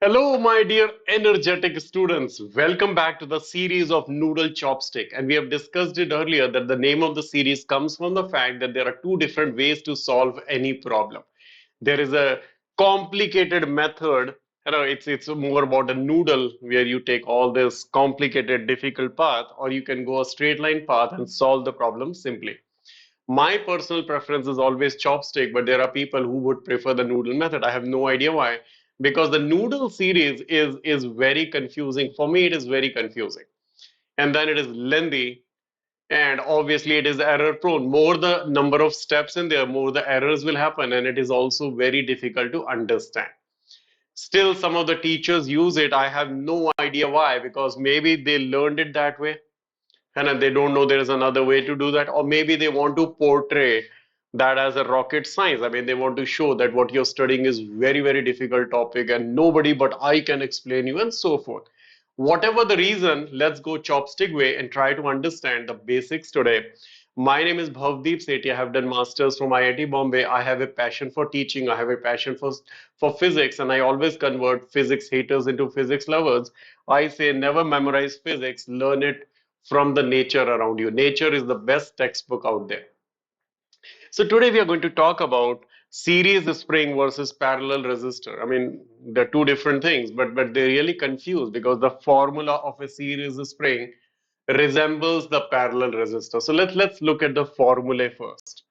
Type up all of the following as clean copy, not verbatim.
Hello, my dear energetic students. Welcome back to the series of Noodle Chopstick. And we have discussed it earlier that the name of the series comes from the fact that there are two different ways to solve any problem. There is a complicated method. It's more about a noodle where you take all this complicated, difficult path, or you can go a straight line path and solve the problem simply. My personal preference is always chopstick, but there are people who would prefer the noodle method. I have no idea why, because the noodle series is very confusing. For me, it is very confusing. And then it is lengthy, and obviously it is error prone. More the number of steps in there, more the errors will happen, and it is also very difficult to understand. Still, some of the teachers use it. I have no idea why, because maybe they learned it that way and they don't know there is another way to do that, or maybe they want to portray that as a rocket science. I mean, they want to show that what you're studying is very, very difficult topic and nobody but I can explain you and so forth. Whatever the reason, let's go chopstick way and try to understand the basics today. My name is Bhavdeep Sethi. I have done masters from IIT Bombay. I have a passion for teaching. I have a passion for physics, and I always convert physics haters into physics lovers. I say never memorize physics, learn it from the nature around you. Nature is the best textbook out there. So today we are going to talk about series spring versus parallel resistor. I mean, they're two different things, but they're really confused because the formula of a series spring resembles the parallel resistor. So let's look at the formula first.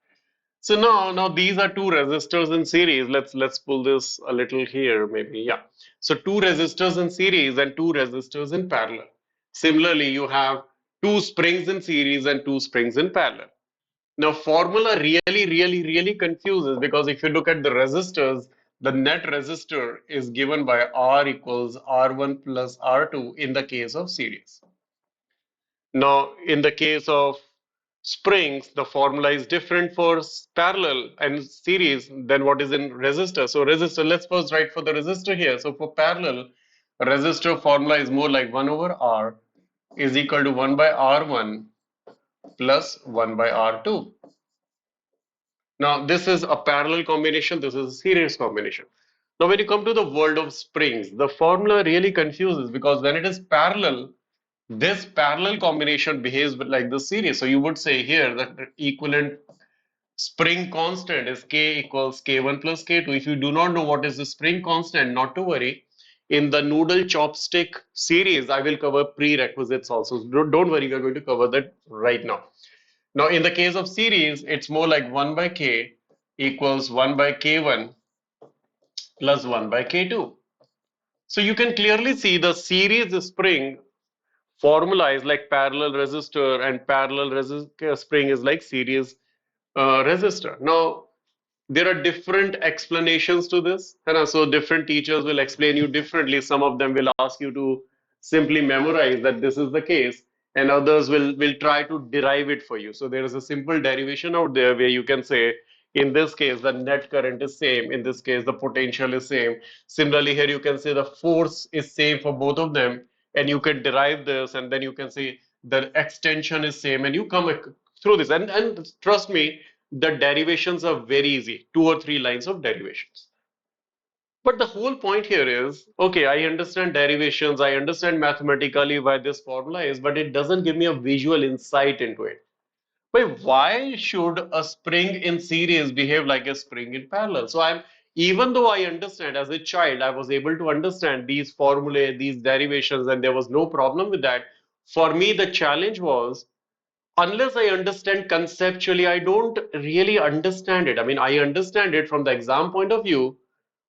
So now these are two resistors in series. Let's pull this a little here, maybe. Yeah. So two resistors in series and two resistors in parallel. Similarly, you have two springs in series and two springs in parallel. Now, formula really confuses because if you look at the resistors, the net resistor is given by R equals R1 plus R2 in the case of series. Now, in the case of springs, the formula is different for parallel and series than what is in resistor. So resistor, let's first write for the resistor here. So for parallel, resistor formula is more like 1 over R is equal to 1 by R1 plus 1 by R2. Now, this is a parallel combination, this is a series combination. Now, when you come to the world of springs, the formula really confuses because when it is parallel, this parallel combination behaves like the series. So you would say here that the equivalent spring constant is K equals K1 plus K2. If you do not know what is the spring constant, not to worry. In the noodle chopstick series, I will cover prerequisites also. So don't worry, we are going to cover that right now. Now, in the case of series, it's more like 1 by K equals 1 by K1 plus 1 by K2. So you can clearly see the series spring formula is like parallel resistor and parallel spring is like series resistor. Now, there are different explanations to this. So different teachers will explain you differently. Some of them will ask you to simply memorize that this is the case, and others will try to derive it for you. So there is a simple derivation out there where you can say, in this case, the net current is same. In this case, the potential is same. Similarly, here you can say the force is same for both of them, and you can derive this, and then you can say the extension is same, and you come through this. And trust me, the derivations are very easy, two or three lines of derivations. But the whole point here is, okay, I understand derivations, I understand mathematically why this formula is, but it doesn't give me a visual insight into it. But why should a spring in series behave like a spring in parallel? So even though I understand as a child, I was able to understand these formulae, these derivations, and there was no problem with that. For me, the challenge was unless I understand conceptually, I don't really understand it. I mean, I understand it from the exam point of view,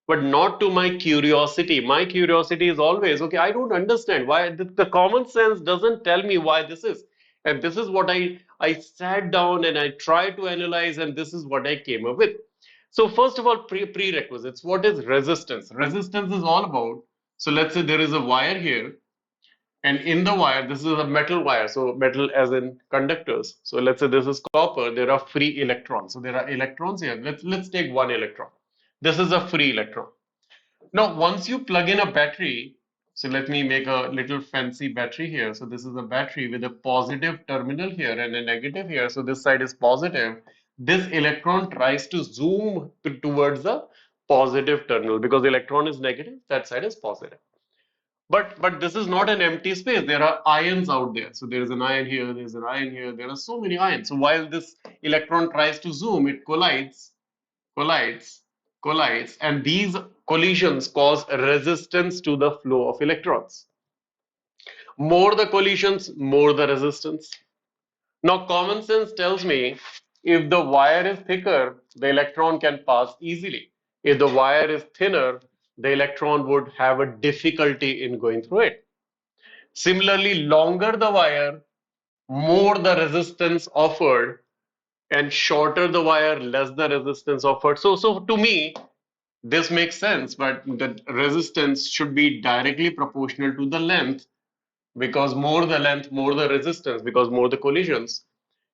but not to my curiosity. My curiosity is always, okay, I don't understand why the common sense doesn't tell me why this is. And this is what I sat down and I tried to analyze, and this is what I came up with. So first of all, prerequisites. What is resistance? Resistance is all about, so let's say there is a wire here and in the wire, this is a metal wire, so metal as in conductors. So let's say this is copper, there are free electrons. So there are electrons here. Let's take one electron. This is a free electron. Now, once you plug in a battery, so let me make a little fancy battery here. So this is a battery with a positive terminal here and a negative here. So this side is positive. This electron tries to zoom towards the positive terminal because the electron is negative, that side is positive. But this is not an empty space. There are ions out there. So there is an ion here, there's an ion here, there are so many ions. So while this electron tries to zoom, it collides, collides, and these collisions cause resistance to the flow of electrons. More the collisions, more the resistance. Now, common sense tells me if the wire is thicker, the electron can pass easily. If the wire is thinner, the electron would have a difficulty in going through it. Similarly, longer the wire, more the resistance offered, and shorter the wire, less the resistance offered. So to me, this makes sense, but the resistance should be directly proportional to the length because more the length, more the resistance because more the collisions.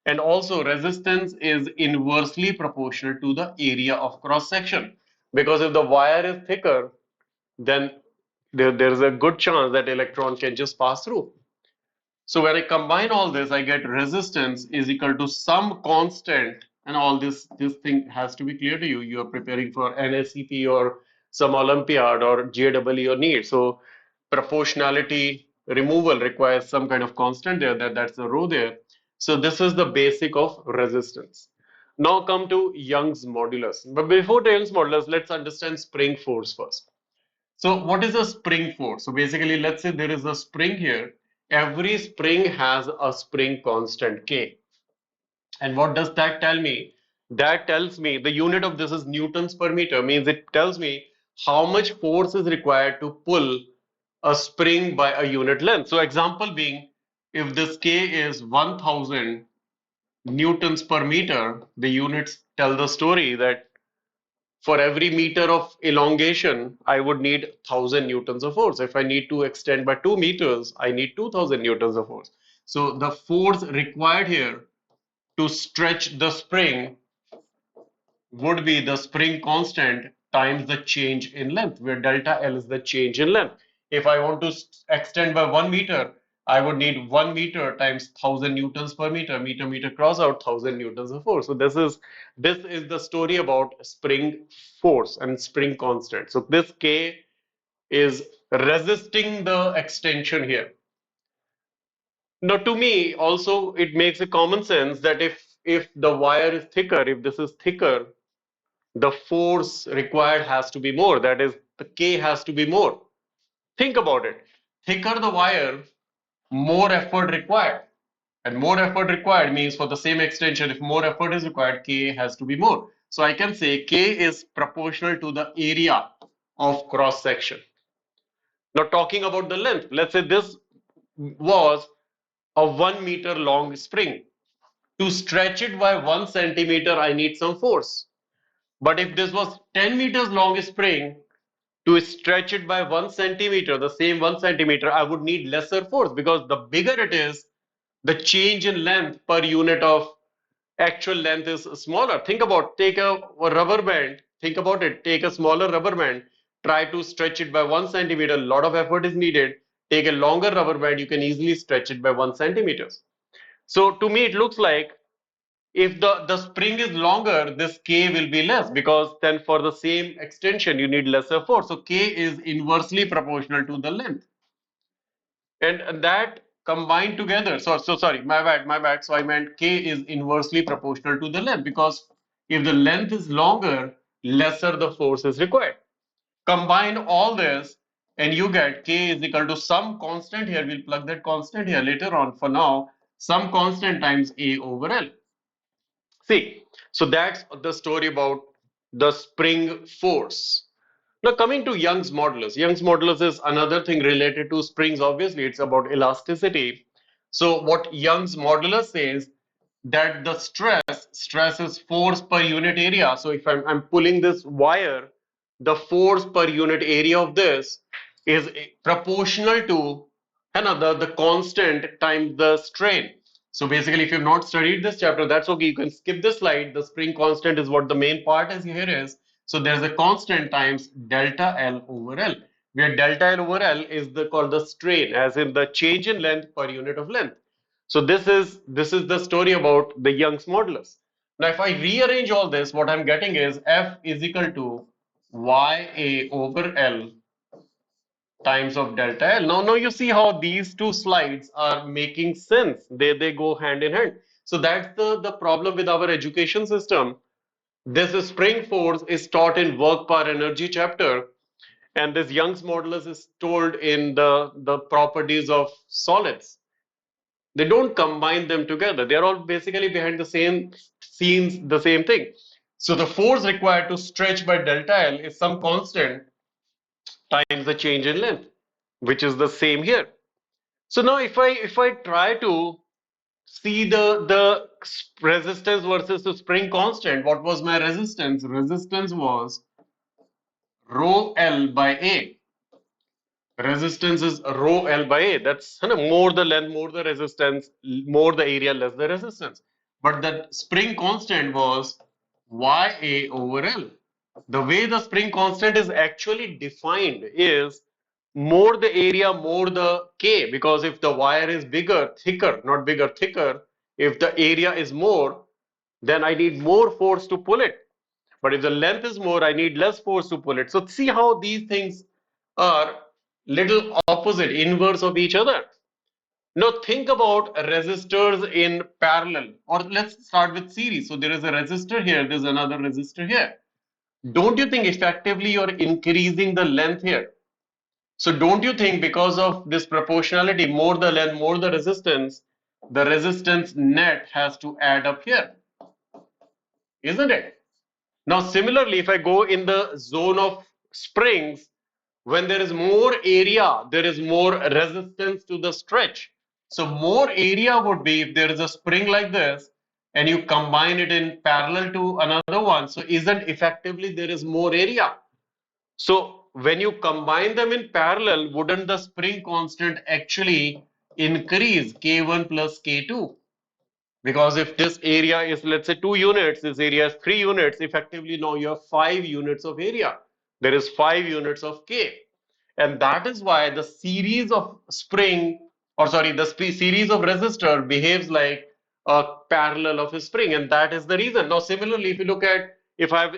And also resistance is inversely proportional to the area of cross section because if the wire is thicker, then there's a good chance that electron can just pass through. So when I combine all this, I get resistance is equal to some constant, and all this thing has to be clear to you. You are preparing for NSEP or some Olympiad or JEE or NEET. So proportionality removal requires some kind of constant there. That's the rho there. So this is the basic of resistance. Now come to Young's modulus. But before Young's modulus, let's understand spring force first. So what is a spring force? So basically, let's say there is a spring here. Every spring has a spring constant K. And what does that tell me? That tells me the unit of this is newtons per meter, means it tells me how much force is required to pull a spring by a unit length. So example being, if this K is 1000 newtons per meter, the units tell the story that for every meter of elongation, I would need 1000 newtons of force. If I need to extend by 2 meters, I need 2000 newtons of force. So the force required here to stretch the spring would be the spring constant times the change in length, where delta L is the change in length. If I want to extend by 1 meter, I would need 1 meter times 1000 newtons per meter. Meter cross out 1000 newtons of force. So this is the story about spring force and spring constant. So this K is resisting the extension here. Now, to me, also it makes a common sense that if the wire is thicker, if this is thicker, the force required has to be more. That is, the K has to be more. Think about it. Thicker the wire, more effort required. And more effort required means for the same extension, if more effort is required, K has to be more. So I can say K is proportional to the area of cross section. Now talking about the length, let's say this was a 1 meter long spring. To stretch it by 1 centimeter, I need some force. But if this was 10 meters long spring, to stretch it by 1 centimeter, the same 1 centimeter, I would need lesser force because the bigger it is, the change in length per unit of actual length is smaller. Think about, take a rubber band, think about it, take a smaller rubber band, try to stretch it by 1 centimeter, a lot of effort is needed. Take a longer rubber band, you can easily stretch it by 1 centimeter. So to me, it looks like if the spring is longer, this K will be less because then for the same extension, you need lesser force. So K is inversely proportional to the length. And that combined together, so sorry, my bad. So I meant K is inversely proportional to the length because if the length is longer, lesser the force is required. Combine all this and you get K is equal to some constant here. We'll plug that constant here later on. For now, some constant times A over L. See, so that's the story about the spring force. Now, coming to Young's modulus. Young's modulus is another thing related to springs. Obviously, it's about elasticity. So, what Young's modulus says that the stress is force per unit area. So, if I'm pulling this wire, the force per unit area of this is proportional to the constant times the strain. So basically, if you've not studied this chapter, that's okay. You can skip this slide. The spring constant is what the main part is here is. So there's a constant times delta L over L, where delta L over L is called the strain, as in the change in length per unit of length. So this is the story about the Young's modulus. Now, if I rearrange all this, what I'm getting is F is equal to YA over L times of delta L. Now you see how these two slides are making sense. They go hand in hand. So that's the problem with our education system. This spring force is taught in work power energy chapter, and this Young's modulus is told in the properties of solids. They don't combine them together. They're all basically behind the same scenes, the same thing. So the force required to stretch by delta L is some constant times the change in length, which is the same here. So now if I try to see the resistance versus the spring constant, what was my resistance? Resistance was rho L by A. Resistance is rho L by A. That's more the length, more the resistance, more the area, less the resistance. But the spring constant was YA over L. The way the spring constant is actually defined is more the area, more the K. Because if the wire is bigger, thicker, not bigger, thicker, if the area is more, then I need more force to pull it. But if the length is more, I need less force to pull it. So see how these things are little opposite, inverse of each other. Now think about resistors in parallel, or let's start with series. So there is a resistor here, there's another resistor here. Don't you think effectively you're increasing the length here? So don't you think because of this proportionality, more the length, more the resistance net has to add up here, isn't it? Now, similarly, if I go in the zone of springs, when there is more area, there is more resistance to the stretch. So more area would be if there is a spring like this and you combine it in parallel to another one. So isn't effectively there is more area? So when you combine them in parallel, wouldn't the spring constant actually increase K1 plus K2? Because if this area is, let's say, 2 units, this area is 3 units, effectively now you have 5 units of area. There is 5 units of K. And that is why the series of spring, or sorry, the series of resistor behaves like a parallel of a spring. And that is the reason. Now, similarly, if you look at, if I have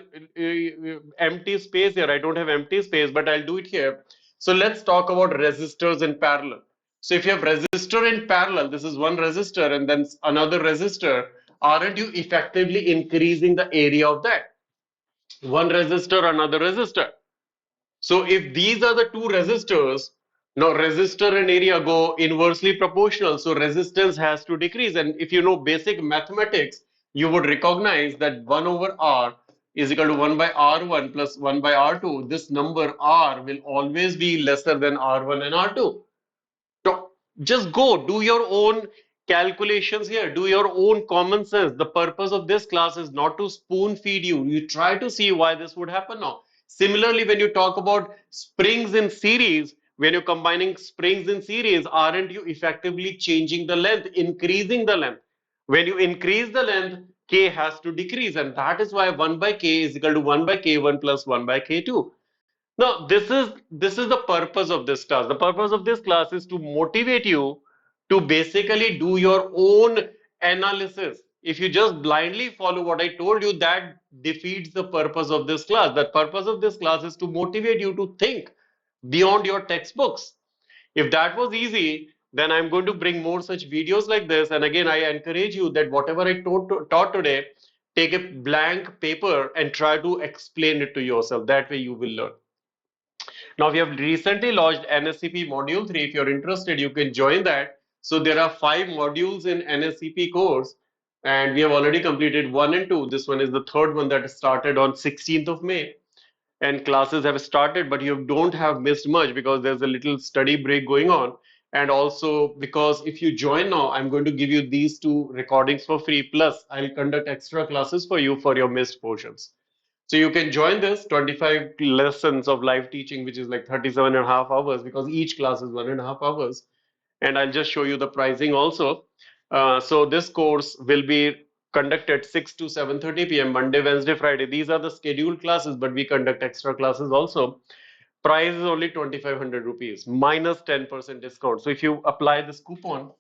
empty space here, I don't have empty space, but I'll do it here. So let's talk about resistors in parallel. So if you have resistor in parallel, this is one resistor and then another resistor, aren't you effectively increasing the area of that? One resistor, another resistor. So if these are the two resistors, now resistor and area go inversely proportional. So resistance has to decrease. And if you know basic mathematics, you would recognize that 1 over R is equal to 1 by R1 plus 1 by R2. This number R will always be lesser than R1 and R2. So just go do your own calculations here, do your own common sense. The purpose of this class is not to spoon feed you. You try to see why this would happen now. Similarly, when you talk about springs in series, when you're combining springs in series, aren't you effectively changing the length, increasing the length? When you increase the length, K has to decrease, and that is why 1 by K is equal to 1 by K1 plus 1 by K2. Now, this is the purpose of this class. The purpose of this class is to motivate you to basically do your own analysis. If you just blindly follow what I told you, that defeats the purpose of this class. The purpose of this class is to motivate you to think beyond your textbooks. If that was easy, then I'm going to bring more such videos like this. And again, I encourage you that whatever I taught today, take a blank paper and try to explain it to yourself. That way you will learn. Now we have recently launched NSCP Module 3. If you're interested, you can join that. So there are 5 modules in NSCP course and we have already completed 1 and 2. This one is the third one that started on 16th of May and classes have started, but you don't have missed much because there's a little study break going on. And also because if you join now, I'm going to give you these 2 recordings for free. Plus I'll conduct extra classes for you for your missed portions. So you can join this 25 lessons of live teaching, which is like 37 and a half hours because each class is 1.5 hours. And I'll just show you the pricing also. So this course will be conducted 6 to 7:30 p.m. Monday, Wednesday, Friday. These are the scheduled classes, but we conduct extra classes also. Price is only 2,500 rupees minus 10% discount. So if you apply this coupon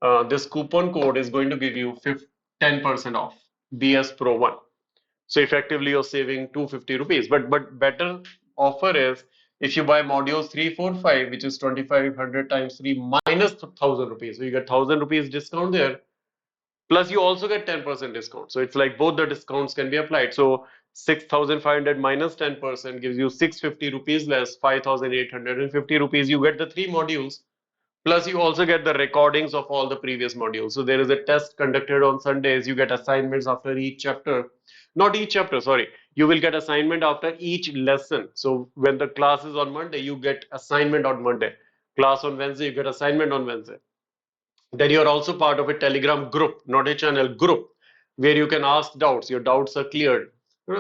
code is going to give you 10% off BS Pro 1. So effectively, you're saving 250 rupees. But better offer is if you buy modules 3, 4, 5, which is 2500 times 3 minus 1000 rupees. So you get 1000 rupees discount there. Plus, you also get 10% discount. So it's like both the discounts can be applied. So 6500 minus 10% gives you 650 rupees less, 5850 rupees. You get the three modules. Plus, you also get the recordings of all the previous modules. So there is a test conducted on Sundays. You get assignments after each chapter. Not each chapter, sorry. You will get assignment after each lesson. So when the class is on Monday, you get assignment on Monday. Class on Wednesday, you get assignment on Wednesday. Then you're also part of a Telegram group, not a channel group, where you can ask doubts. Your doubts are cleared.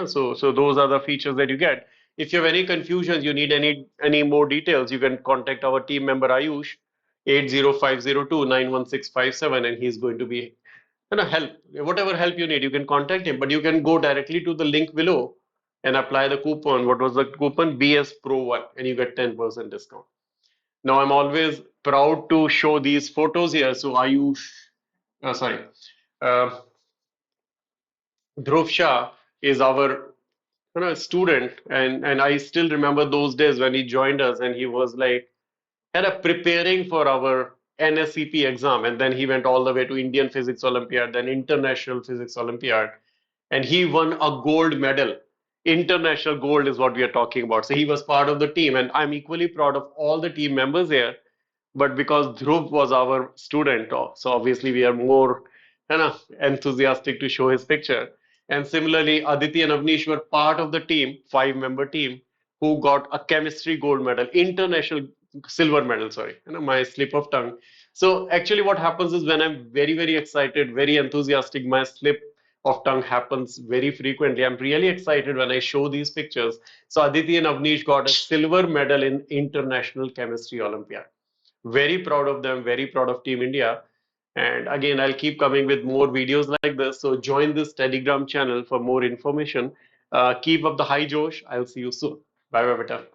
So those are the features that you get. If you have any confusions, you need any more details, you can contact our team member Ayush, 80502 91657, and he's going to be help. Whatever help you need, you can contact him. But you can go directly to the link below and apply the coupon. What was the coupon? BS Pro 1, and you get 10% discount. Now, I'm always proud to show these photos here. So Ayush, sorry, uh, Dhruv Shah is our student, and I still remember those days when he joined us, and he was like kind of preparing for our NSCP exam, and then he went all the way to Indian Physics Olympiad, then International Physics Olympiad, and he won a gold medal. International gold is what we are talking about. So he was part of the team, and I'm equally proud of all the team members here. But because Dhruv was our student, so obviously we are more enthusiastic to show his picture. And similarly, Aditi and Avnish were part of the team, five-member team, who got a chemistry gold medal, international silver medal, sorry, my slip of tongue. So actually what happens is when I'm very, very excited, very enthusiastic, my slip of tongue happens very frequently. I'm really excited when I show these pictures. So Aditi and Avnish got a silver medal in International Chemistry Olympiad. Very proud of them, very proud of Team India. And again, I'll keep coming with more videos like this. So join this Telegram channel for more information. Keep up the high Josh. I'll see you soon. Bye bye, beta.